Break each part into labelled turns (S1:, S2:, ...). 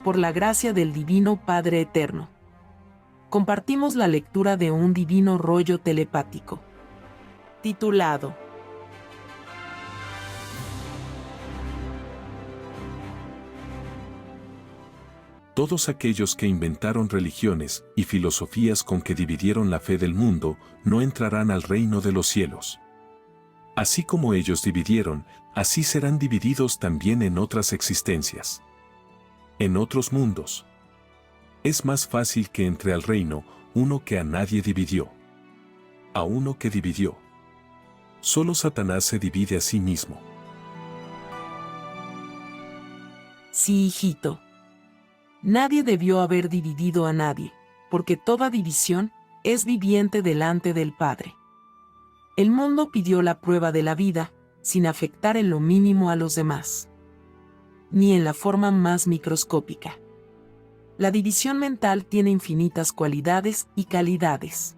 S1: por la gracia del Divino Padre Eterno. Compartimos la lectura de un divino rollo telepático, titulado
S2: Todos aquellos que inventaron religiones y filosofías con que dividieron la fe del mundo, no entrarán al reino de los cielos. Así como ellos dividieron, así serán divididos también en otras existencias. En otros mundos. Es más fácil que entre al reino uno que a nadie dividió. A uno que dividió. Solo Satanás se divide a sí mismo.
S1: Sí, hijito. Nadie debió haber dividido a nadie, porque toda división es viviente delante del Padre. El mundo pidió la prueba de la vida, sin afectar en lo mínimo a los demás, ni en la forma más microscópica. La división mental tiene infinitas cualidades y calidades.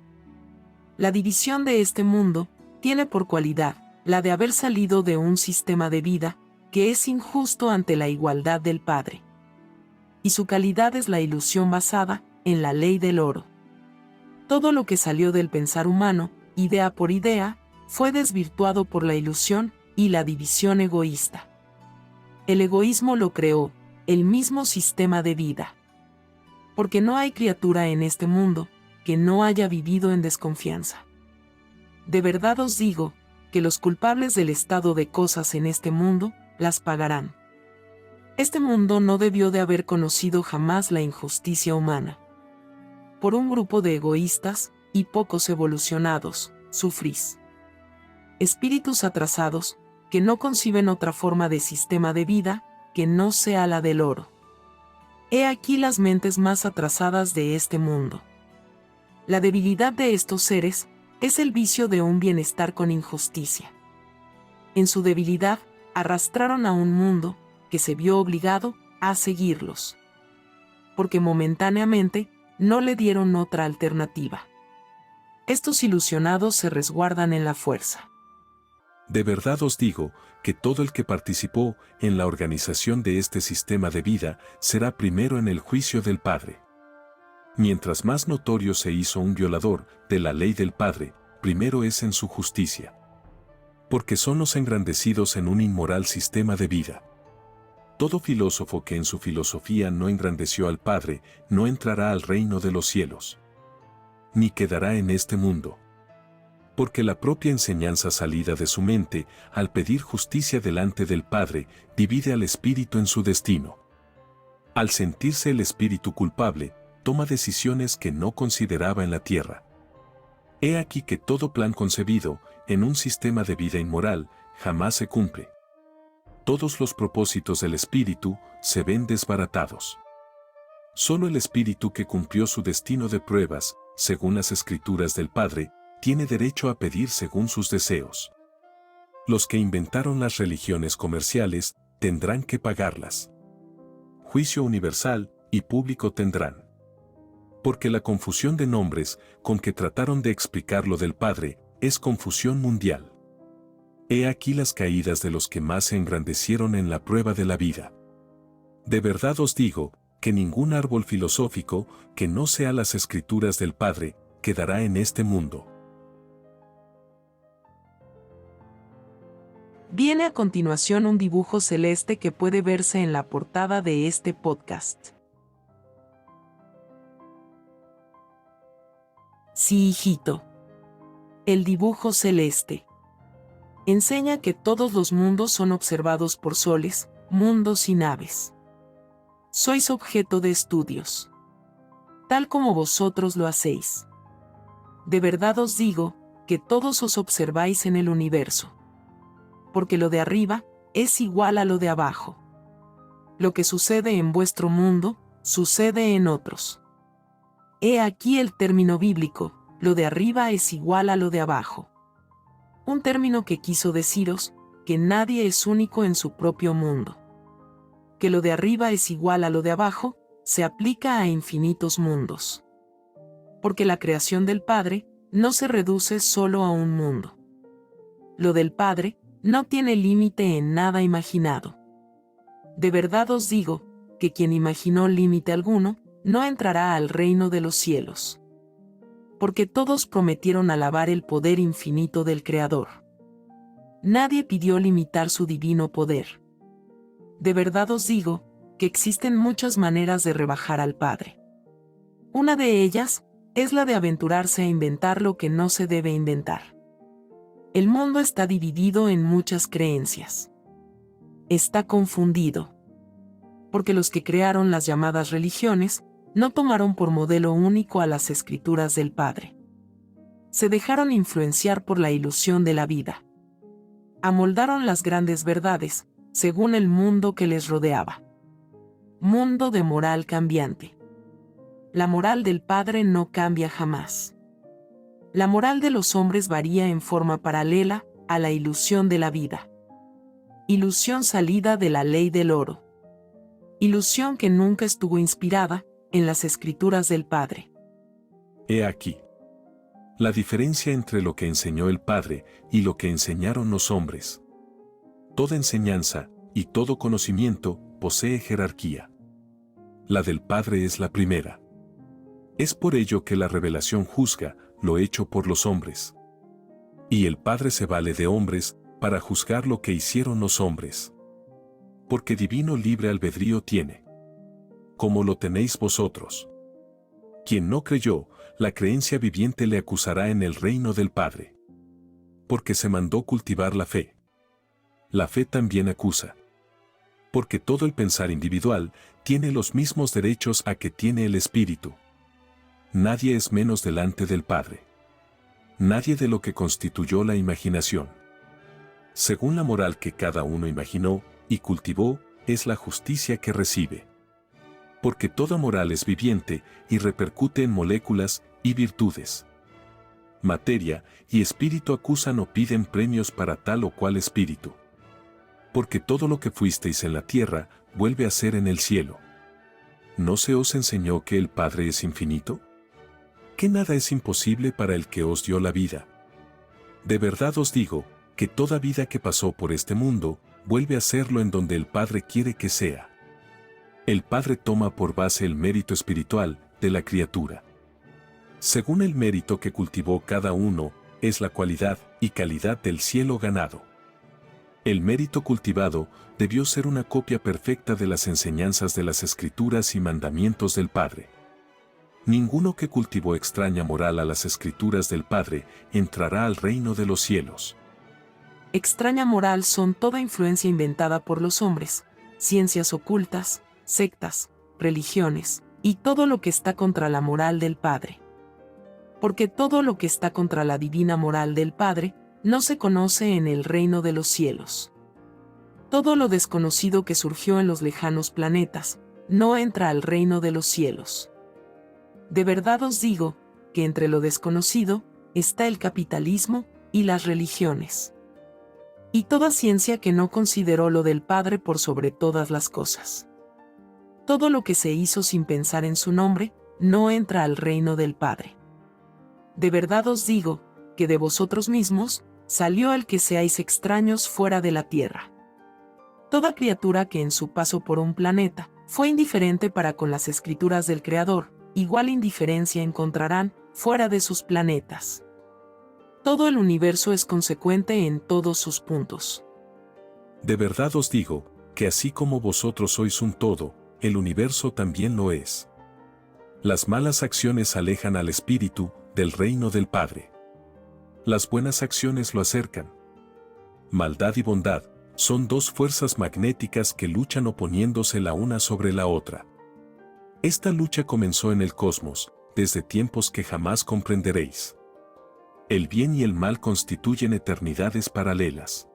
S1: La división de este mundo tiene por cualidad la de haber salido de un sistema de vida que es injusto ante la igualdad del Padre. Y su calidad es la ilusión basada en la ley del oro. Todo lo que salió del pensar humano, idea por idea, fue desvirtuado por la ilusión y la división egoísta. El egoísmo lo creó el mismo sistema de vida. Porque no hay criatura en este mundo que no haya vivido en desconfianza. De verdad os digo que los culpables del estado de cosas en este mundo las pagarán. Este mundo no debió de haber conocido jamás la injusticia humana. Por un grupo de egoístas y pocos evolucionados, sufrís. Espíritus atrasados, que no conciben otra forma de sistema de vida que no sea la del oro. He aquí las mentes más atrasadas de este mundo. La debilidad de estos seres es el vicio de un bienestar con injusticia. En su debilidad, arrastraron a un mundo que se vio obligado a seguirlos. Porque momentáneamente no le dieron otra alternativa. Estos ilusionados se resguardan en la fuerza.
S2: De verdad os digo que todo el que participó en la organización de este sistema de vida será primero en el juicio del Padre. Mientras más notorio se hizo un violador de la ley del Padre, primero es en su justicia. Porque son los engrandecidos en un inmoral sistema de vida. Todo filósofo que en su filosofía no engrandeció al Padre, no entrará al reino de los cielos. Ni quedará en este mundo. Porque la propia enseñanza salida de su mente, al pedir justicia delante del Padre, divide al espíritu en su destino. Al sentirse el espíritu culpable, toma decisiones que no consideraba en la tierra. He aquí que todo plan concebido, en un sistema de vida inmoral, jamás se cumple. Todos los propósitos del espíritu se ven desbaratados. Solo el espíritu que cumplió su destino de pruebas, según las escrituras del Padre, tiene derecho a pedir según sus deseos. Los que inventaron las religiones comerciales tendrán que pagarlas. Juicio universal y público tendrán. Porque la confusión de nombres con que trataron de explicar lo del Padre es confusión mundial. He aquí las caídas de los que más se engrandecieron en la prueba de la vida. De verdad os digo que ningún árbol filosófico que no sea las escrituras del Padre quedará en este mundo.
S1: Viene a continuación un dibujo celeste que puede verse en la portada de este podcast. Sí, hijito. El dibujo celeste enseña que todos los mundos son observados por soles, mundos y naves. Sois objeto de estudios, tal como vosotros lo hacéis. De verdad os digo que todos os observáis en el universo. Porque lo de arriba es igual a lo de abajo. Lo que sucede en vuestro mundo, sucede en otros. He aquí el término bíblico, lo de arriba es igual a lo de abajo. Un término que quiso deciros que nadie es único en su propio mundo. Que lo de arriba es igual a lo de abajo, se aplica a infinitos mundos. Porque la creación del Padre no se reduce solo a un mundo. Lo del Padre no tiene límite en nada imaginado. De verdad os digo que quien imaginó límite alguno, no entrará al reino de los cielos. Porque todos prometieron alabar el poder infinito del Creador. Nadie pidió limitar su divino poder. De verdad os digo, que existen muchas maneras de rebajar al Padre. Una de ellas, es la de aventurarse a inventar lo que no se debe inventar. El mundo está dividido en muchas creencias. Está confundido. Porque los que crearon las llamadas religiones, no tomaron por modelo único a las escrituras del Padre. Se dejaron influenciar por la ilusión de la vida. Amoldaron las grandes verdades, según el mundo que les rodeaba. Mundo de moral cambiante. La moral del Padre no cambia jamás. La moral de los hombres varía en forma paralela a la ilusión de la vida. Ilusión salida de la ley del oro. Ilusión que nunca estuvo inspirada en las escrituras del Padre.
S2: He aquí la diferencia entre lo que enseñó el Padre y lo que enseñaron los hombres. Toda enseñanza y todo conocimiento posee jerarquía. La del Padre es la primera. Es por ello que la revelación juzga lo hecho por los hombres. Y el Padre se vale de hombres para juzgar lo que hicieron los hombres. Porque divino libre albedrío tiene. Como lo tenéis vosotros. Quien no creyó, la creencia viviente le acusará en el reino del Padre. Porque se mandó cultivar la fe. La fe también acusa. Porque todo el pensar individual tiene los mismos derechos a que tiene el Espíritu. Nadie es menos delante del Padre. Nadie de lo que constituyó la imaginación. Según la moral que cada uno imaginó y cultivó, es la justicia que recibe. Porque toda moral es viviente y repercute en moléculas y virtudes. Materia y espíritu acusan o piden premios para tal o cual espíritu. Porque todo lo que fuisteis en la tierra vuelve a ser en el cielo. ¿No se os enseñó que el Padre es infinito? Que nada es imposible para el que os dio la vida. De verdad os digo, que toda vida que pasó por este mundo, vuelve a serlo en donde el Padre quiere que sea. El Padre toma por base el mérito espiritual de la criatura. Según el mérito que cultivó cada uno, es la cualidad y calidad del cielo ganado. El mérito cultivado debió ser una copia perfecta de las enseñanzas de las Escrituras y mandamientos del Padre. Ninguno que cultivó extraña moral a las Escrituras del Padre entrará al reino de los cielos.
S1: Extraña moral son toda influencia inventada por los hombres, ciencias ocultas, sectas, religiones, y todo lo que está contra la moral del Padre. Porque todo lo que está contra la divina moral del Padre, no se conoce en el reino de los cielos. Todo lo desconocido que surgió en los lejanos planetas, no entra al reino de los cielos. De verdad os digo, que entre lo desconocido, está el capitalismo y las religiones. Y toda ciencia que no consideró lo del Padre por sobre todas las cosas. Todo lo que se hizo sin pensar en su nombre, no entra al reino del Padre. De verdad os digo, que de vosotros mismos, salió el que seáis extraños fuera de la tierra. Toda criatura que en su paso por un planeta, fue indiferente para con las escrituras del Creador, igual indiferencia encontrarán, fuera de sus planetas. Todo el universo es consecuente en todos sus puntos.
S2: De verdad os digo, que así como vosotros sois un todo, el universo también lo es. Las malas acciones alejan al espíritu del reino del Padre. Las buenas acciones lo acercan. Maldad y bondad son dos fuerzas magnéticas que luchan oponiéndose la una sobre la otra. Esta lucha comenzó en el cosmos, desde tiempos que jamás comprenderéis. El bien y el mal constituyen eternidades paralelas.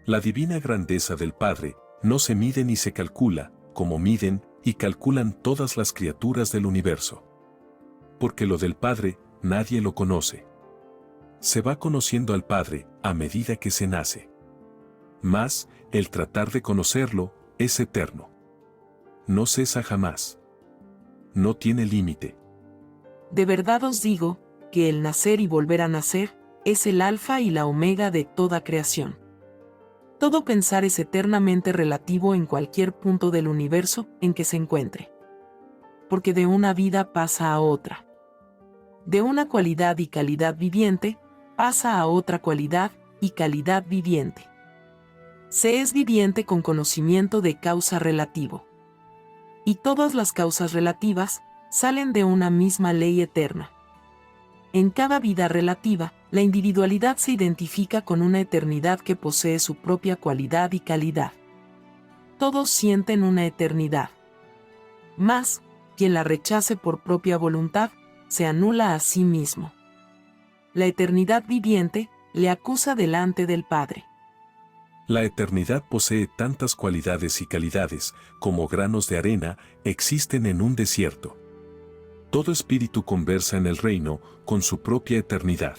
S2: La divina grandeza del Padre no se mide ni se calcula, como miden y calculan todas las criaturas del universo. Porque lo del Padre, nadie lo conoce. Se va conociendo al Padre a medida que se nace. Mas, el tratar de conocerlo es eterno. No cesa jamás. No tiene límite.
S1: De verdad os digo, que el nacer y volver a nacer, es el alfa y la omega de toda creación. Todo pensar es eternamente relativo en cualquier punto del universo en que se encuentre. Porque de una vida pasa a otra. De una cualidad y calidad viviente, pasa a otra cualidad y calidad viviente. Se es viviente con conocimiento de causa relativo. Y todas las causas relativas salen de una misma ley eterna. En cada vida relativa, la individualidad se identifica con una eternidad que posee su propia cualidad y calidad. Todos sienten una eternidad. Mas, quien la rechace por propia voluntad, se anula a sí mismo. La eternidad viviente le acusa delante del Padre.
S2: La eternidad posee tantas cualidades y calidades como granos de arena existen en un desierto. Todo espíritu conversa en el reino con su propia eternidad.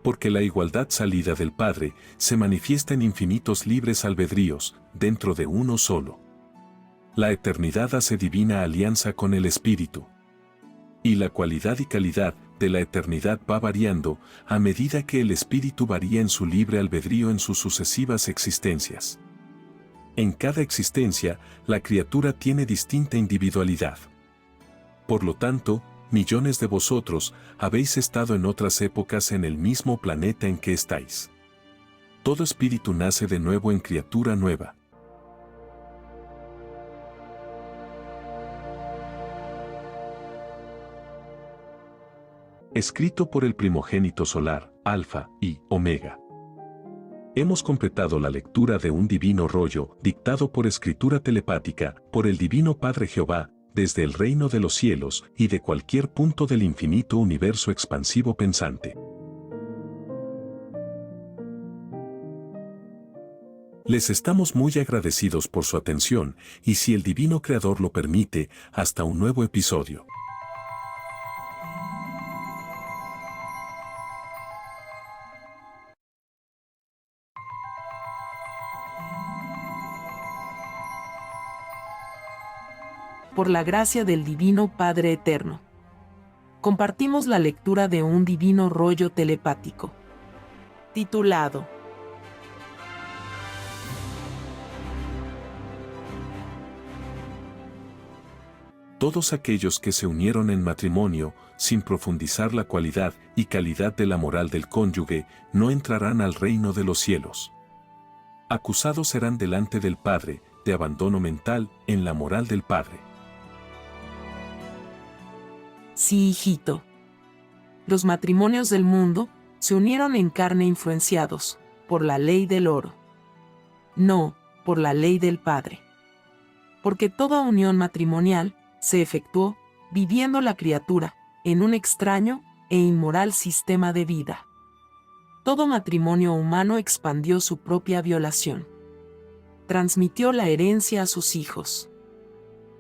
S2: Porque la igualdad salida del Padre se manifiesta en infinitos libres albedríos dentro de uno solo. La eternidad hace divina alianza con el espíritu. Y la cualidad y calidad de la eternidad va variando a medida que el espíritu varía en su libre albedrío en sus sucesivas existencias. En cada existencia, la criatura tiene distinta individualidad. Por lo tanto, millones de vosotros habéis estado en otras épocas en el mismo planeta en que estáis. Todo espíritu nace de nuevo en criatura nueva. Escrito por el primogénito solar, Alfa y Omega. Hemos completado la lectura de un divino rollo, dictado por escritura telepática, por el Divino Padre Jehová, desde el reino de los cielos y de cualquier punto del infinito universo expansivo pensante. Les estamos muy agradecidos por su atención y, si el Divino Creador lo permite, hasta un nuevo episodio.
S1: Por la gracia del Divino Padre Eterno. Compartimos la lectura de un divino rollo telepático. Titulado
S2: Todos aquellos que se unieron en matrimonio, sin profundizar la cualidad y calidad de la moral del cónyuge, no entrarán al reino de los cielos. Acusados serán delante del Padre, de abandono mental en la moral del Padre.
S1: Sí, hijito. Los matrimonios del mundo se unieron en carne influenciados por la ley del oro. No, por la ley del Padre. Porque toda unión matrimonial se efectuó viviendo la criatura en un extraño e inmoral sistema de vida. Todo matrimonio humano expandió su propia violación. Transmitió la herencia a sus hijos.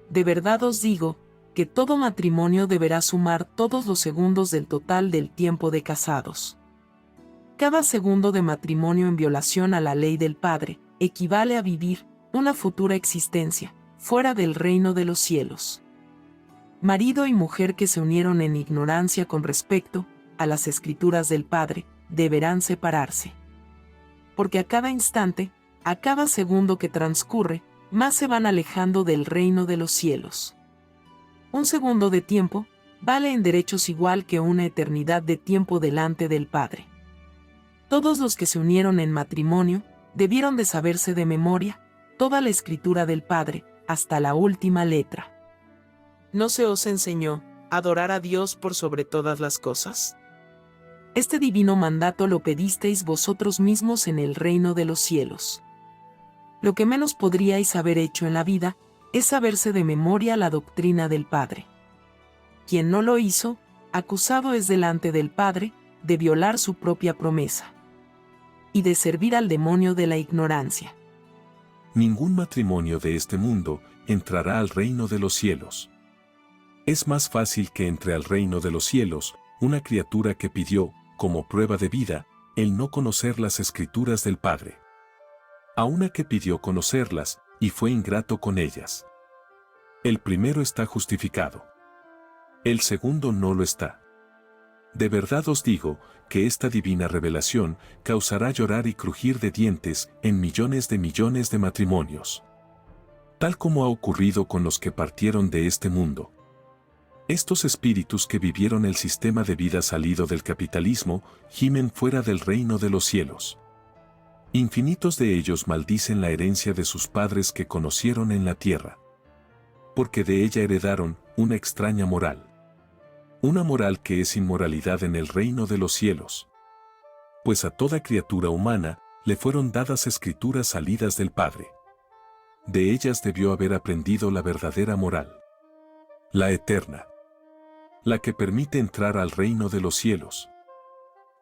S1: De verdad os digo, que todo matrimonio deberá sumar todos los segundos del total del tiempo de casados. Cada segundo de matrimonio en violación a la ley del Padre equivale a vivir una futura existencia fuera del reino de los cielos. Marido y mujer que se unieron en ignorancia con respecto a las escrituras del Padre deberán separarse. Porque a cada instante, a cada segundo que transcurre, más se van alejando del reino de los cielos. Un segundo de tiempo vale en derechos igual que una eternidad de tiempo delante del Padre. Todos los que se unieron en matrimonio debieron de saberse de memoria toda la escritura del Padre, hasta la última letra. ¿No se os enseñó a adorar a Dios por sobre todas las cosas? Este divino mandato lo pedisteis vosotros mismos en el reino de los cielos. Lo que menos podríais haber hecho en la vida es saberse de memoria la doctrina del Padre. Quien no lo hizo, acusado es delante del Padre de violar su propia promesa y de servir al demonio de la ignorancia.
S2: Ningún matrimonio de este mundo entrará al reino de los cielos. Es más fácil que entre al reino de los cielos una criatura que pidió, como prueba de vida, el no conocer las escrituras del Padre, a una que pidió conocerlas y fue ingrato con ellas. El primero está justificado. El segundo no lo está. De verdad os digo, que esta divina revelación causará llorar y crujir de dientes en millones de matrimonios. Tal como ha ocurrido con los que partieron de este mundo. Estos espíritus que vivieron el sistema de vida salido del capitalismo, gimen fuera del reino de los cielos. Infinitos de ellos maldicen la herencia de sus padres que conocieron en la tierra. Porque de ella heredaron una extraña moral. Una moral que es inmoralidad en el reino de los cielos. Pues a toda criatura humana le fueron dadas escrituras salidas del Padre. De ellas debió haber aprendido la verdadera moral. La eterna. La que permite entrar al reino de los cielos.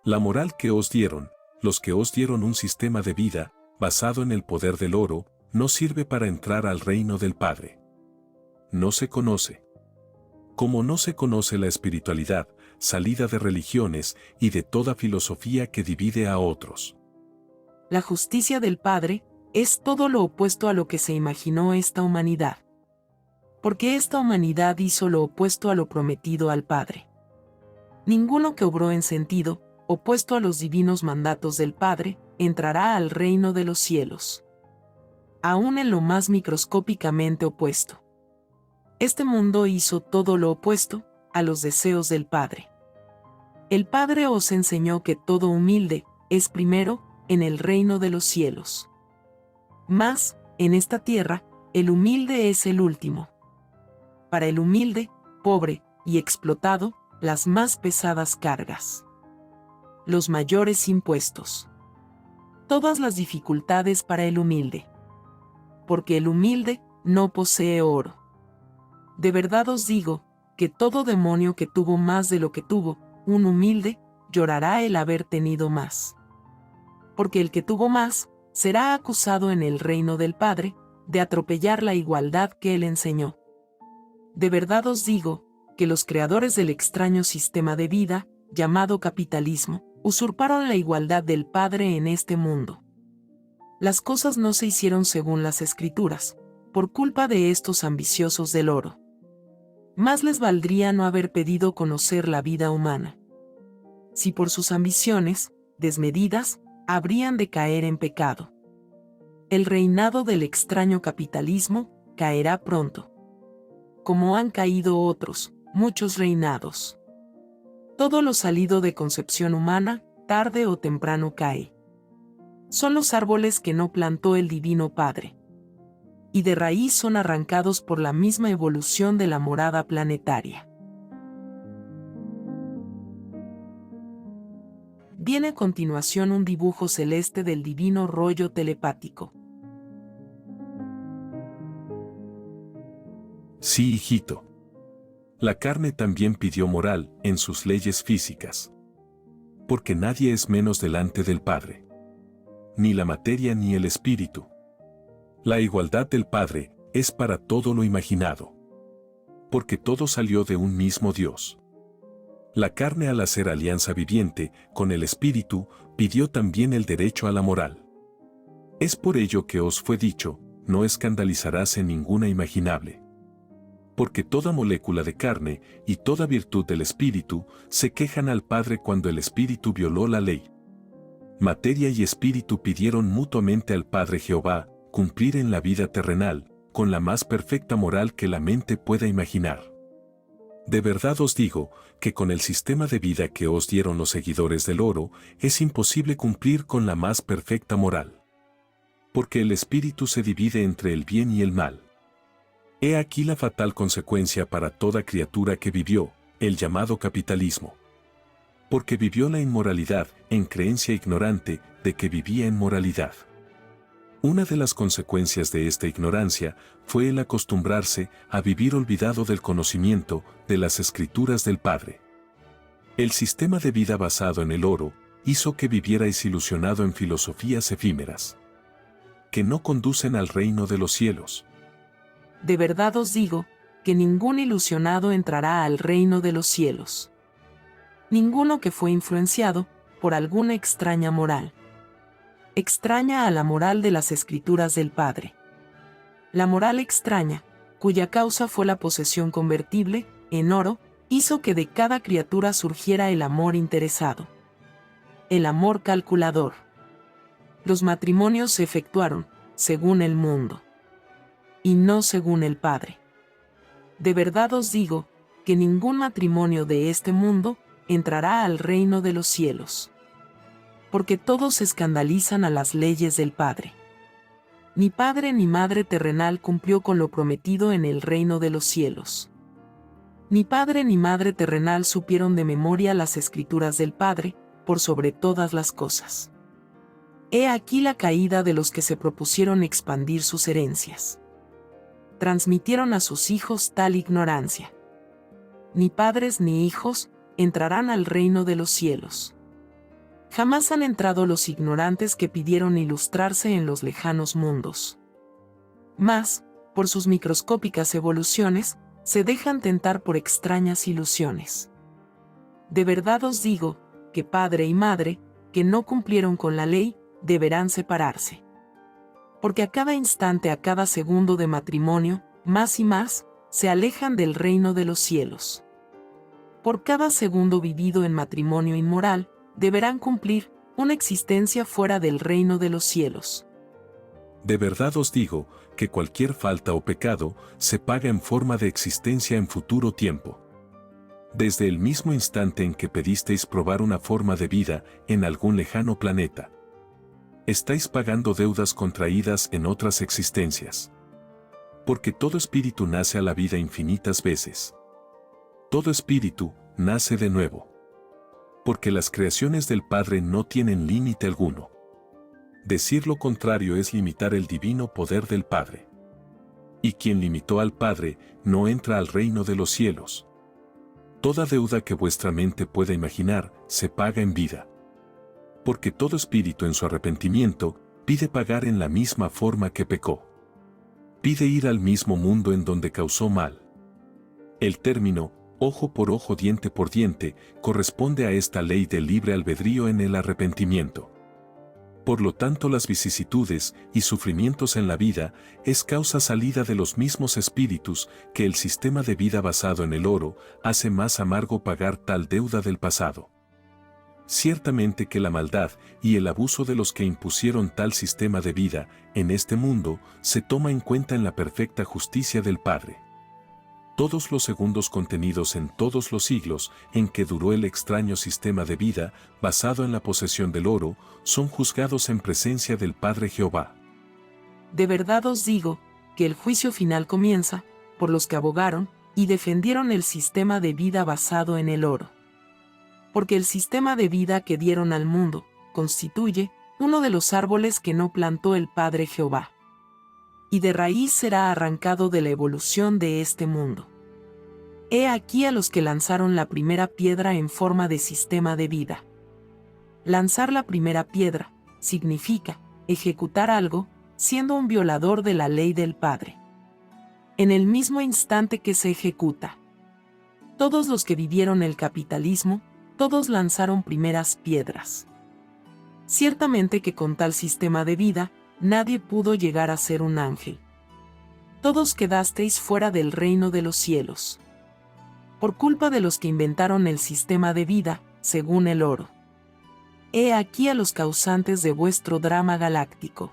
S2: La moral que os dieron, los que os dieron un sistema de vida, basado en el poder del oro, no sirve para entrar al reino del Padre. No se conoce. Como no se conoce la espiritualidad, salida de religiones y de toda filosofía que divide a otros.
S1: La justicia del Padre es todo lo opuesto a lo que se imaginó esta humanidad. Porque esta humanidad hizo lo opuesto a lo prometido al Padre. Ninguno que obró en sentido, opuesto a los divinos mandatos del Padre, entrará al reino de los cielos. Aún en lo más microscópicamente opuesto. Este mundo hizo todo lo opuesto a los deseos del Padre. El Padre os enseñó que todo humilde es primero en el reino de los cielos. Mas, en esta tierra, el humilde es el último. Para el humilde, pobre y explotado, las más pesadas cargas. Los mayores impuestos. Todas las dificultades para el humilde. Porque el humilde no posee oro. De verdad os digo, que todo demonio que tuvo más de lo que tuvo, un humilde, llorará el haber tenido más. Porque el que tuvo más, será acusado en el reino del Padre, de atropellar la igualdad que él enseñó. De verdad os digo, que los creadores del extraño sistema de vida, llamado capitalismo, usurparon la igualdad del Padre en este mundo. Las cosas no se hicieron según las Escrituras, por culpa de estos ambiciosos del oro. Más les valdría no haber pedido conocer la vida humana. Si por sus ambiciones, desmedidas, habrían de caer en pecado. El reinado del extraño capitalismo caerá pronto. Como han caído otros, muchos reinados. Todo lo salido de concepción humana, tarde o temprano cae. Son los árboles que no plantó el Divino Padre. Y de raíz son arrancados por la misma evolución de la morada planetaria. Viene a continuación un dibujo celeste del divino rollo telepático.
S2: Sí, hijito. La carne también pidió moral en sus leyes físicas. Porque nadie es menos delante del Padre. Ni la materia ni el espíritu. La igualdad del Padre es para todo lo imaginado. Porque todo salió de un mismo Dios. La carne al hacer alianza viviente con el espíritu pidió también el derecho a la moral. Es por ello que os fue dicho, no escandalizarás en ninguna imaginable. Porque toda molécula de carne y toda virtud del espíritu se quejan al Padre cuando el espíritu violó la ley. Materia y espíritu pidieron mutuamente al Padre Jehová cumplir en la vida terrenal, con la más perfecta moral que la mente pueda imaginar. De verdad os digo, que con el sistema de vida que os dieron los seguidores del oro, es imposible cumplir con la más perfecta moral. Porque el espíritu se divide entre el bien y el mal. He aquí la fatal consecuencia para toda criatura que vivió, el llamado capitalismo. Porque vivió la inmoralidad en creencia ignorante de que vivía en moralidad. Una de las consecuencias de esta ignorancia fue el acostumbrarse a vivir olvidado del conocimiento de las escrituras del Padre. El sistema de vida basado en el oro hizo que vivierais ilusionado en filosofías efímeras, que no conducen al reino de los cielos.
S1: De verdad os digo, que ningún ilusionado entrará al reino de los cielos. Ninguno que fue influenciado por alguna extraña moral. Extraña a la moral de las Escrituras del Padre. La moral extraña, cuya causa fue la posesión convertible en oro Hizo que de cada criatura surgiera el amor interesado, el amor calculador. Los matrimonios se efectuaron según el mundo, y no según el Padre. De verdad os digo, que ningún matrimonio de este mundo entrará al reino de los cielos. Porque todos se escandalizan a las leyes del Padre. Ni padre ni madre terrenal cumplió con lo prometido en el reino de los cielos. Ni padre ni madre terrenal supieron de memoria las escrituras del Padre, por sobre todas las cosas. He aquí la caída de los que se propusieron expandir sus herencias. Transmitieron a sus hijos tal ignorancia. Ni padres ni hijos entrarán al reino de los cielos. Jamás han entrado los ignorantes que pidieron ilustrarse en los lejanos mundos. Mas, por sus microscópicas evoluciones, se dejan tentar por extrañas ilusiones. De verdad os digo, que padre y madre, que no cumplieron con la ley, deberán separarse. Porque a cada instante, a cada segundo de matrimonio, más y más, se alejan del reino de los cielos. Por cada segundo vivido en matrimonio inmoral, deberán cumplir una existencia fuera del reino de los cielos.
S2: De verdad os digo, que cualquier falta o pecado se paga en forma de existencia en futuro tiempo. Desde el mismo instante en que pedisteis probar una forma de vida en algún lejano planeta, estáis pagando deudas contraídas en otras existencias. Porque todo espíritu nace a la vida infinitas veces. Todo espíritu nace de nuevo. Porque las creaciones del Padre no tienen límite alguno. Decir lo contrario es limitar el divino poder del Padre. Y quien limitó al Padre no entra al reino de los cielos. Toda deuda que vuestra mente pueda imaginar se paga en vida. Porque todo espíritu en su arrepentimiento pide pagar en la misma forma que pecó. Pide ir al mismo mundo en donde causó mal. El término ojo por ojo, diente por diente, corresponde a esta ley del libre albedrío en el arrepentimiento. Por lo tanto, las vicisitudes y sufrimientos en la vida es causa salida de los mismos espíritus que el sistema de vida basado en el oro hace más amargo pagar tal deuda del pasado. Ciertamente que la maldad y el abuso de los que impusieron tal sistema de vida en este mundo se toma en cuenta en la perfecta justicia del Padre. Todos los segundos contenidos en todos los siglos en que duró el extraño sistema de vida basado en la posesión del oro son juzgados en presencia del Padre Jehová.
S1: De verdad os digo, que el juicio final comienza por los que abogaron y defendieron el sistema de vida basado en el oro. Porque el sistema de vida que dieron al mundo constituye uno de los árboles que no plantó el Padre Jehová. Y de raíz será arrancado de la evolución de este mundo. He aquí a los que lanzaron la primera piedra en forma de sistema de vida. Lanzar la primera piedra significa ejecutar algo, siendo un violador de la ley del Padre. En el mismo instante que se ejecuta, todos los que vivieron el capitalismo, todos lanzaron primeras piedras. Ciertamente que con tal sistema de vida, nadie pudo llegar a ser un ángel. Todos quedasteis fuera del reino de los cielos. Por culpa de los que inventaron el sistema de vida, según el oro. He aquí a los causantes de vuestro drama galáctico.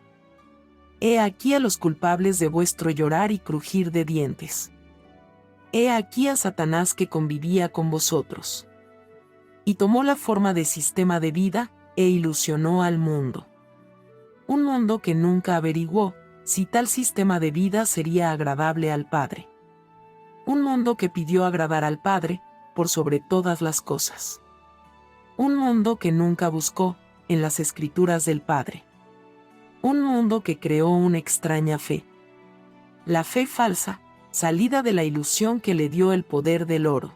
S1: He aquí a los culpables de vuestro llorar y crujir de dientes. He aquí a Satanás que convivía con vosotros. Y tomó la forma de sistema de vida, e ilusionó al mundo. Un mundo que nunca averiguó si tal sistema de vida sería agradable al Padre. Un mundo que pidió agradar al Padre, por sobre todas las cosas. Un mundo que nunca buscó, en las escrituras del Padre. Un mundo que creó una extraña fe. La fe falsa, salida de la ilusión que le dio el poder del oro.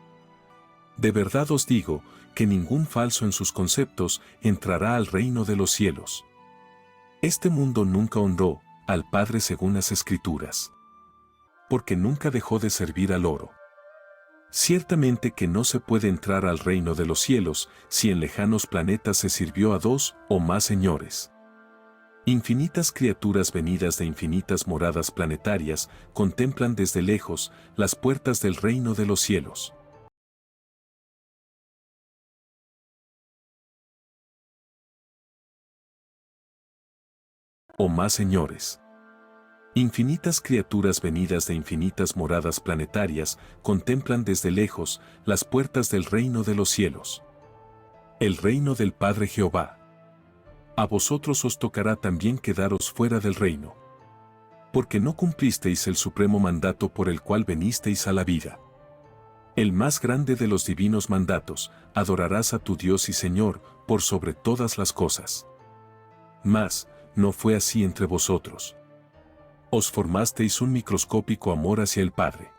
S2: De verdad os digo, que ningún falso en sus conceptos entrará al reino de los cielos. Este mundo nunca honró al Padre según las Escrituras. Porque nunca dejó de servir al oro. Ciertamente que no se puede entrar al reino de los cielos si en lejanos planetas se sirvió a dos o más señores. Infinitas criaturas venidas de infinitas moradas planetarias contemplan desde lejos las puertas del reino de los cielos. o más señores. Infinitas criaturas venidas de infinitas moradas planetarias contemplan desde lejos las puertas del reino de los cielos. El reino del Padre Jehová. A vosotros os tocará también quedaros fuera del reino. Porque no cumplisteis el supremo mandato por el cual venisteis a la vida. El más grande de los divinos mandatos, adorarás a tu Dios y Señor por sobre todas las cosas. Mas, no fue así entre vosotros. Os formasteis un microscópico amor hacia el Padre.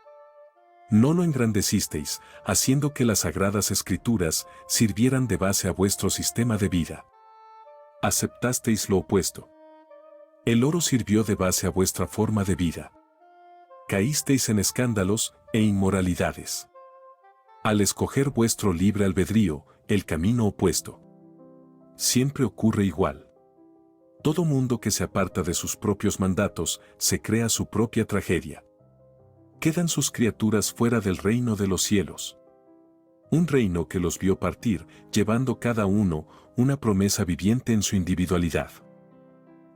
S2: No lo engrandecisteis, haciendo que las sagradas escrituras sirvieran de base a vuestro sistema de vida. Aceptasteis lo opuesto. El oro sirvió de base a vuestra forma de vida. Caísteis en escándalos e inmoralidades. Al escoger vuestro libre albedrío, el camino opuesto. Siempre ocurre igual. Todo mundo que se aparta de sus propios mandatos, se crea su propia tragedia. Quedan sus criaturas fuera del reino de los cielos. Un reino que los vio partir, llevando cada uno una promesa viviente en su individualidad.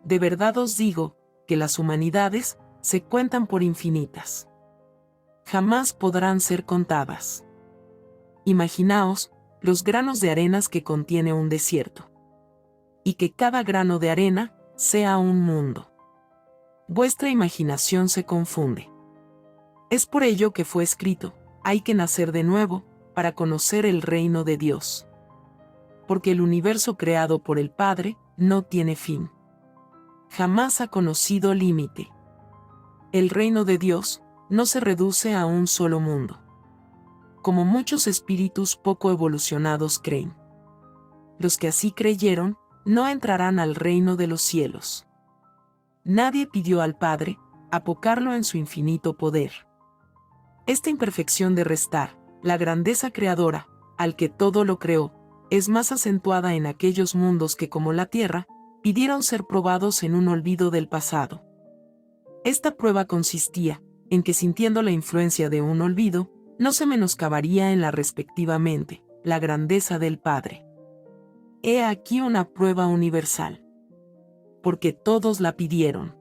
S1: De verdad os digo, que las humanidades se cuentan por infinitas. Jamás podrán ser contadas. Imaginaos los granos de arenas que contiene un desierto. Y que cada grano de arena sea un mundo. Vuestra imaginación se confunde. Es por ello que fue escrito, hay que nacer de nuevo, para conocer el reino de Dios. Porque el universo creado por el Padre no tiene fin. Jamás ha conocido límite. El reino de Dios no se reduce a un solo mundo. Como muchos espíritus poco evolucionados creen. Los que así creyeron, no entrarán al reino de los cielos. Nadie pidió al Padre apocarlo en su infinito poder. Esta imperfección de restar la grandeza creadora, al que todo lo creó, es más acentuada en aquellos mundos que, como la Tierra, pidieron ser probados en un olvido del pasado. Esta prueba consistía en que, sintiendo la influencia de un olvido, no se menoscabaría en la respectivamente la grandeza del Padre. He aquí una prueba universal. Porque todos la pidieron.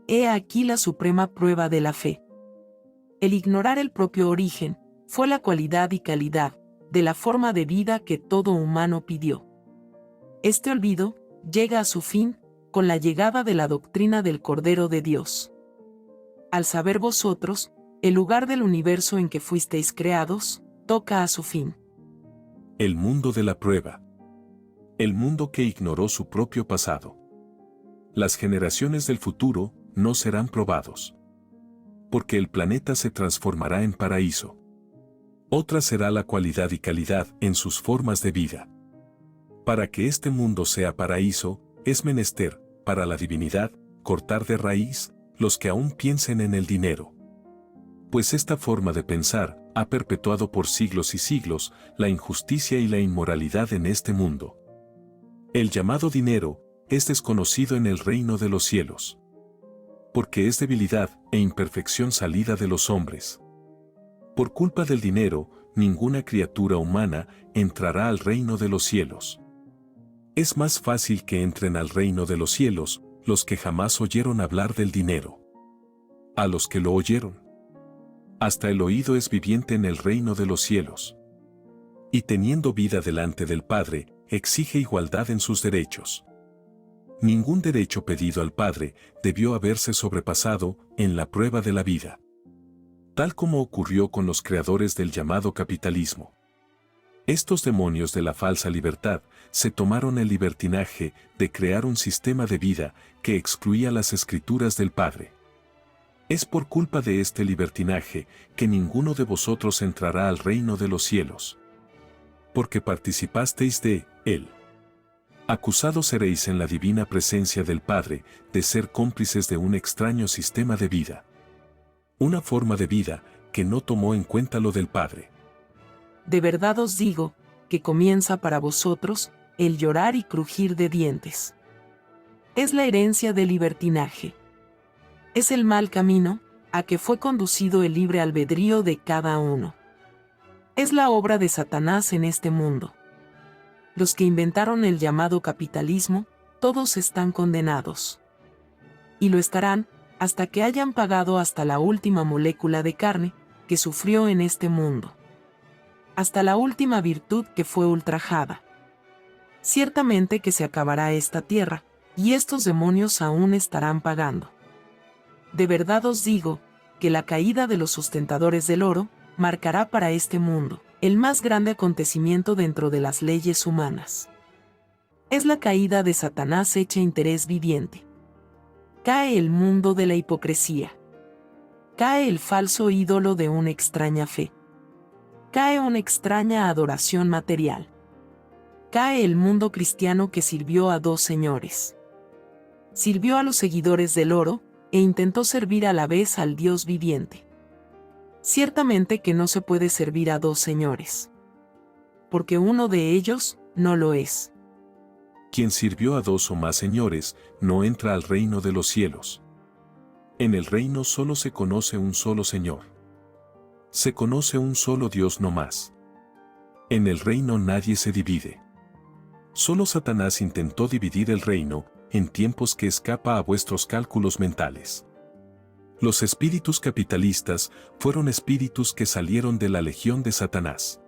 S1: He aquí la suprema prueba de la fe. El ignorar el propio origen fue la cualidad y calidad de la forma de vida que todo humano pidió. Este olvido llega a su fin con la llegada de la doctrina del Cordero de Dios. Al saber vosotros, el lugar del universo en que fuisteis creados, toca a su fin.
S2: El mundo de la prueba. El mundo que ignoró su propio pasado. Las generaciones del futuro no serán probados. Porque el planeta se transformará en paraíso. Otra será la cualidad y calidad en sus formas de vida. Para que este mundo sea paraíso, es menester, para la divinidad, cortar de raíz los que aún piensen en el dinero. Pues esta forma de pensar ha perpetuado por siglos y siglos la injusticia y la inmoralidad en este mundo. El llamado dinero es desconocido en el reino de los cielos. Porque es debilidad e imperfección salida de los hombres. Por culpa del dinero, ninguna criatura humana entrará al reino de los cielos. Es más fácil que entren al reino de los cielos los que jamás oyeron hablar del dinero. A los que lo oyeron. Hasta el oído es viviente en el reino de los cielos. Y teniendo vida delante del Padre, exige igualdad en sus derechos. Ningún derecho pedido al Padre debió haberse sobrepasado en la prueba de la vida. Tal como ocurrió con los creadores del llamado capitalismo. Estos demonios de la falsa libertad se tomaron el libertinaje de crear un sistema de vida que excluía las escrituras del Padre. Es por culpa de este libertinaje que ninguno de vosotros entrará al reino de los cielos. Porque participasteis de él. Acusados seréis en la divina presencia del Padre de ser cómplices de un extraño sistema de vida. Una forma de vida que no tomó en cuenta lo del Padre.
S1: De verdad os digo, que comienza para vosotros el llorar y crujir de dientes. Es la herencia del libertinaje. Es el mal camino a que fue conducido el libre albedrío de cada uno. Es la obra de Satanás en este mundo. Los que inventaron el llamado capitalismo, todos están condenados. y lo estarán hasta que hayan pagado hasta la última molécula de carne que sufrió en este mundo, hasta la última virtud que fue ultrajada. Ciertamente que se acabará esta tierra, y estos demonios aún estarán pagando. De verdad os digo, que la caída de los sustentadores del oro marcará para este mundo el más grande acontecimiento dentro de las leyes humanas. Es la caída de Satanás hecha interés viviente. Cae el mundo de la hipocresía. Cae el falso ídolo de una extraña fe. Cae una extraña adoración material. Cae el mundo cristiano que sirvió a dos señores. Sirvió a los seguidores del oro, e intentó servir a la vez al Dios viviente. Ciertamente que no se puede servir a dos señores, porque uno de ellos no lo es.
S2: Quien sirvió a dos o más señores, no entra al reino de los cielos. En el reino solo se conoce un solo Señor. Se conoce un solo Dios no más. En el reino nadie se divide. Solo Satanás intentó dividir el reino, en tiempos que escapa a vuestros cálculos mentales. Los espíritus capitalistas fueron espíritus que salieron de la legión de Satanás.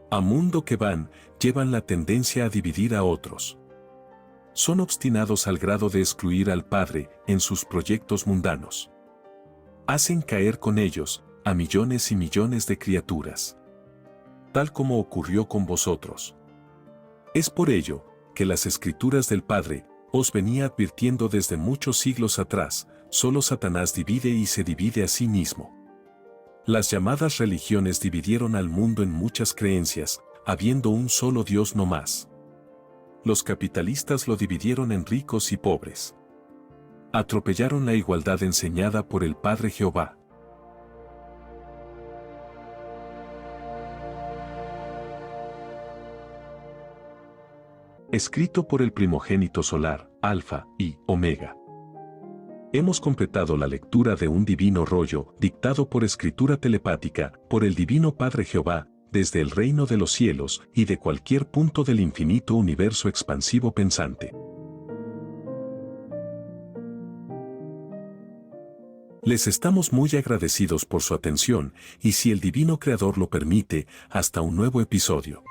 S2: A mundo que van, llevan la tendencia a dividir a otros. Son obstinados al grado de excluir al Padre en sus proyectos mundanos. Hacen caer con ellos a millones y millones de criaturas. Tal como ocurrió con vosotros. Es por ello que las Escrituras del Padre os venía advirtiendo desde muchos siglos atrás, solo Satanás divide y se divide a sí mismo. Las llamadas religiones dividieron al mundo en muchas creencias, habiendo un solo Dios no más. Los capitalistas lo dividieron en ricos y pobres. Atropellaron la igualdad enseñada por el Padre Jehová. Escrito por el primogénito solar, Alfa y Omega. Hemos completado la lectura de un divino rollo, dictado por escritura telepática, por el Divino Padre Jehová, desde el reino de los cielos y de cualquier punto del infinito universo expansivo pensante. Les estamos muy agradecidos por su atención, y si el Divino Creador lo permite, hasta un nuevo episodio.